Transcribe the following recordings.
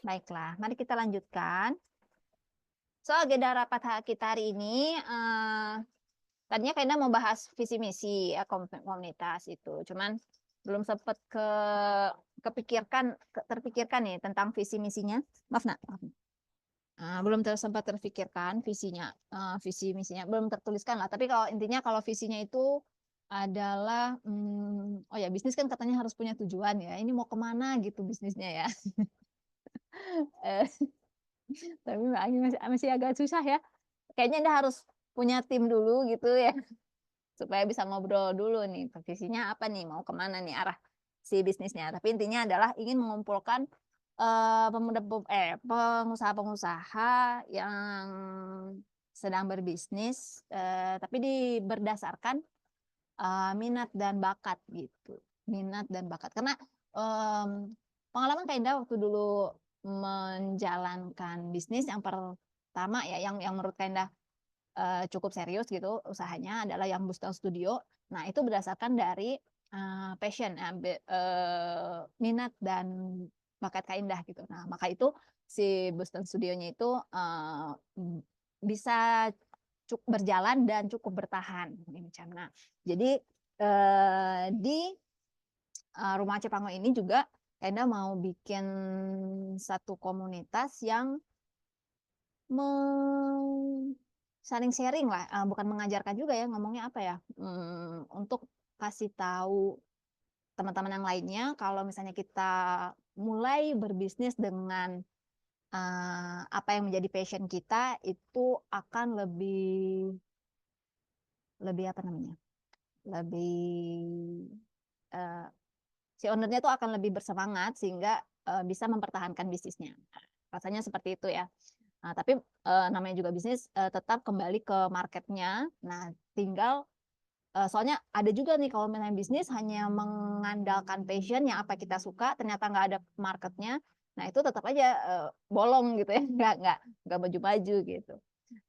Baiklah, mari kita lanjutkan. So, agenda rapat kita hari ini, tadinya kayaknya mau bahas visi misi ya komunitas itu, cuman belum sempat terpikirkan nih tentang visi misinya. Maaf nak, maaf. Belum sempat terpikirkan visinya, visi misinya belum tertuliskan lah. Tapi kalau intinya kalau visinya itu adalah, oh ya bisnis kan katanya harus punya tujuan ya. Ini mau kemana gitu bisnisnya ya. Eh, Tapi masih agak susah ya. Kayaknya Anda harus punya tim dulu gitu ya, supaya bisa ngobrol dulu nih, visinya apa nih, mau kemana nih arah si bisnisnya. Tapi intinya adalah ingin mengumpulkan pengusaha-pengusaha yang sedang berbisnis, tapi berdasarkan minat dan bakat gitu. Minat dan bakat. Karena pengalaman Kak Indah waktu dulu menjalankan bisnis yang pertama ya, yang menurut Kak Indah cukup serius gitu usahanya adalah yang Bustan Studio. Nah, itu berdasarkan dari passion, minat dan bakat Kak Indah gitu. Nah, maka itu si Bustan Studionya itu bisa berjalan dan cukup bertahan. Nah, jadi di Rumah Aceh Panggung ini juga Kak Indah mau bikin satu komunitas yang saling sharing lah, bukan mengajarkan juga ya, ngomongnya apa ya, untuk kasih tahu teman-teman yang lainnya kalau misalnya kita mulai berbisnis dengan apa yang menjadi passion kita itu akan lebih lebih apa namanya, lebih si ownernya tuh akan lebih bersemangat sehingga bisa mempertahankan bisnisnya. Rasanya seperti itu ya. Nah, tapi namanya juga bisnis, tetap kembali ke marketnya. Nah, tinggal soalnya ada juga nih kalau misalnya bisnis hanya mengandalkan passion yang apa kita suka, ternyata nggak ada marketnya. Nah, itu tetap aja bolong gitu ya, nggak maju-maju gitu.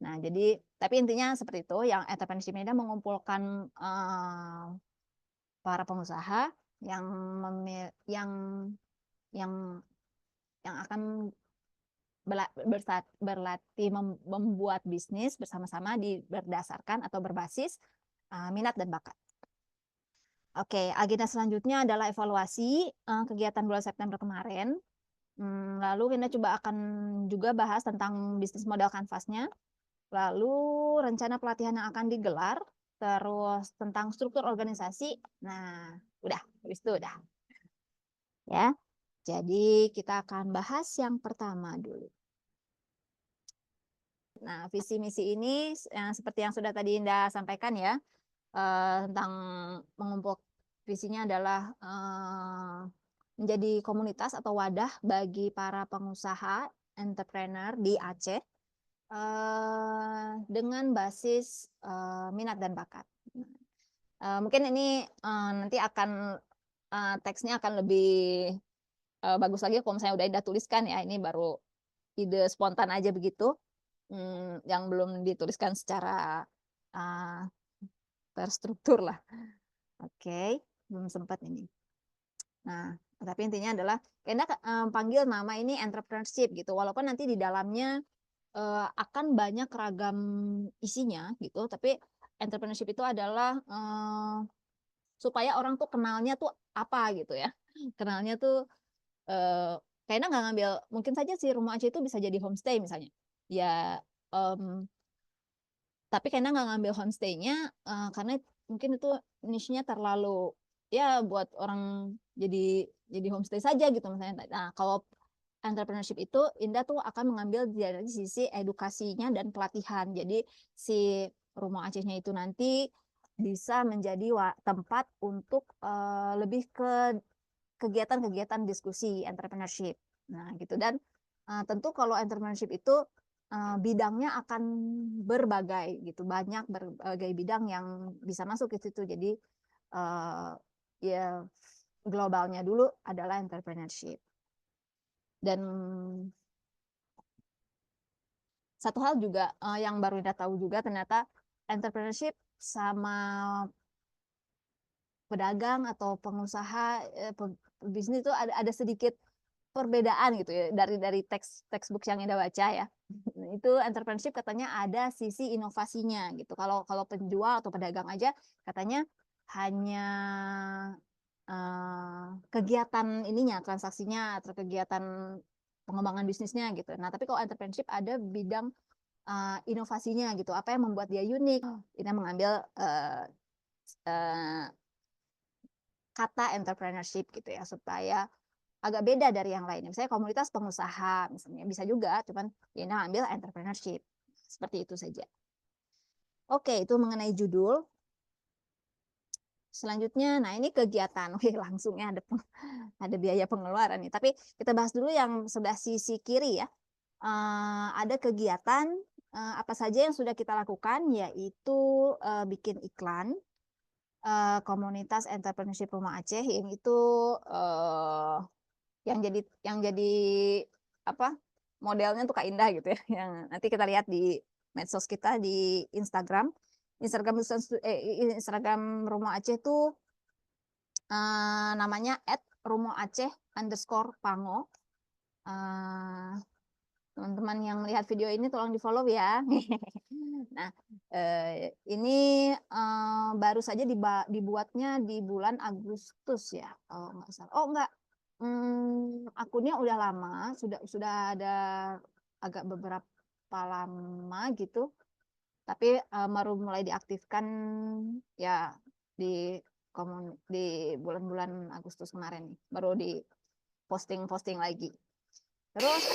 Nah, jadi tapi intinya seperti itu. Yang entrepreneurship ini mengumpulkan para pengusaha yang yang yang yang akan berlatih membuat bisnis bersama-sama berdasarkan atau berbasis minat dan bakat. Oke, agenda selanjutnya adalah evaluasi kegiatan bulan September kemarin. Lalu kita coba akan juga bahas tentang bisnis modal kanvasnya. Lalu rencana pelatihan yang akan digelar, terus tentang struktur organisasi. Nah, udah, habis itu udah. Ya, jadi kita akan bahas yang pertama dulu. Nah, visi misi ini seperti yang sudah tadi Indah sampaikan ya, tentang mengumpul visinya adalah menjadi komunitas atau wadah bagi para pengusaha entrepreneur di Aceh dengan basis minat dan bakat. Mungkin ini nanti akan teksnya akan lebih bagus lagi kalau misalnya udah Indah tuliskan ya, ini baru ide spontan aja begitu. Yang belum dituliskan secara terstruktur lah. Oke, belum sempat ini. Nah, tapi intinya adalah Kenda panggil nama ini entrepreneurship gitu, walaupun nanti di dalamnya akan banyak ragam isinya gitu, tapi entrepreneurship itu adalah supaya orang tuh kenalnya tuh apa gitu ya, kenalnya tuh kayaknya nggak ngambil, mungkin saja si Rumah Aceh itu bisa jadi homestay misalnya, ya tapi kayaknya nggak ngambil homestay-nya karena mungkin itu niche-nya terlalu ya buat orang jadi homestay saja gitu misalnya. Nah, kalau entrepreneurship itu Indah tuh akan mengambil dari sisi edukasinya dan pelatihan. Jadi si Rumah Acehnya itu nanti bisa menjadi tempat untuk lebih ke kegiatan-kegiatan diskusi entrepreneurship. Nah, gitu. Dan tentu kalau entrepreneurship itu bidangnya akan berbagai gitu, banyak berbagai bidang yang bisa masuk ke situ. Jadi ya globalnya dulu adalah entrepreneurship. Dan satu hal juga yang baru kita tahu juga ternyata entrepreneurship sama pedagang atau pengusaha bisnis itu ada sedikit perbedaan gitu ya dari textbook yang Enda baca ya. Itu entrepreneurship katanya ada sisi inovasinya gitu. Kalau penjual atau pedagang aja katanya hanya kegiatan ininya, transaksinya atau kegiatan pengembangan bisnisnya gitu. Nah, tapi kalau entrepreneurship ada bidang inovasinya gitu. Apa yang membuat dia unik? Ina mengambil kata entrepreneurship gitu ya supaya agak beda dari yang lainnya. Misalnya komunitas pengusaha, misalnya bisa juga, cuman Ina ambil entrepreneurship. Seperti itu saja. Oke, itu mengenai judul. Selanjutnya, nah ini kegiatan. Wih, langsung ya ada biaya pengeluaran nih. Tapi kita bahas dulu yang sebelah sisi kiri ya. Ada kegiatan apa saja yang sudah kita lakukan, yaitu bikin iklan, komunitas entrepreneurship Rumah Aceh yang itu yang jadi apa modelnya tuh Kak Indah gitu ya. Yang nanti kita lihat di medsos kita di Instagram. Instagram Rumah Aceh tuh namanya @rumoaceh_pango. Teman-teman yang melihat video ini tolong di follow ya. Nah, ini baru saja dibuatnya di bulan Agustus ya, kalau nggak salah. Oh enggak, akunnya udah lama, sudah ada agak beberapa lama gitu, tapi baru mulai diaktifkan ya di bulan-bulan Agustus kemarin nih, baru di posting lagi. Terus